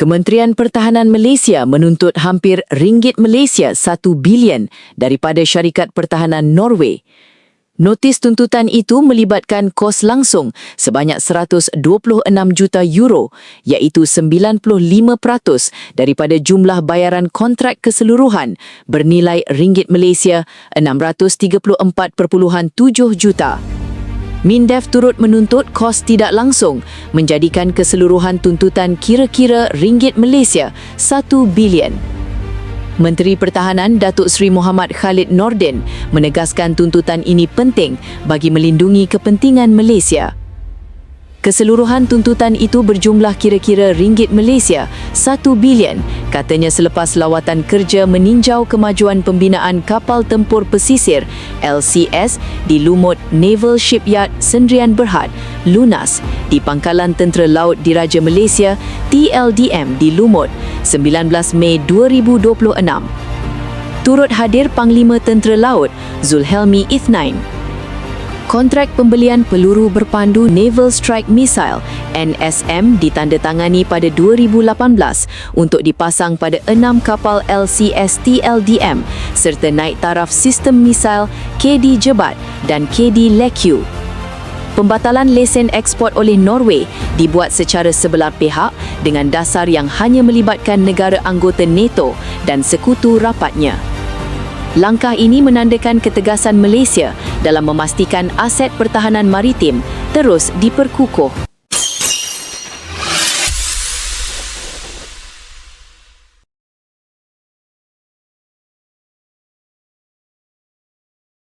Kementerian Pertahanan Malaysia menuntut hampir ringgit Malaysia 1 bilion daripada syarikat pertahanan Norway. Notis tuntutan itu melibatkan kos langsung sebanyak 126 juta euro, iaitu 95% daripada jumlah bayaran kontrak keseluruhan bernilai ringgit Malaysia 634.7 juta. MINDEF turut menuntut kos tidak langsung menjadikan keseluruhan tuntutan kira-kira ringgit Malaysia 1 bilion. Menteri Pertahanan Datuk Seri Muhammad Khalid Nordin menegaskan tuntutan ini penting bagi melindungi kepentingan Malaysia. Keseluruhan tuntutan itu berjumlah kira-kira ringgit Malaysia 1 bilion, katanya selepas lawatan kerja meninjau kemajuan pembinaan kapal tempur pesisir LCS di Lumut Naval Shipyard Sendirian Berhad, LUNAS, di Pangkalan Tentera Laut Diraja Malaysia TLDM di Lumut, 19 Mei 2026. Turut hadir Panglima Tentera Laut Zulhelmi Ithnain. Kontrak pembelian peluru berpandu Naval Strike Missile NSM ditandatangani pada 2018 untuk dipasang pada 6 kapal LCS TLDM serta naik taraf sistem misil KD Jebat dan KD Lekyu. Pembatalan lesen ekspor oleh Norway dibuat secara sebelah pihak dengan dasar yang hanya melibatkan negara anggota NATO dan sekutu rapatnya. Langkah ini menandakan ketegasan Malaysia dalam memastikan aset pertahanan maritim terus diperkukuh.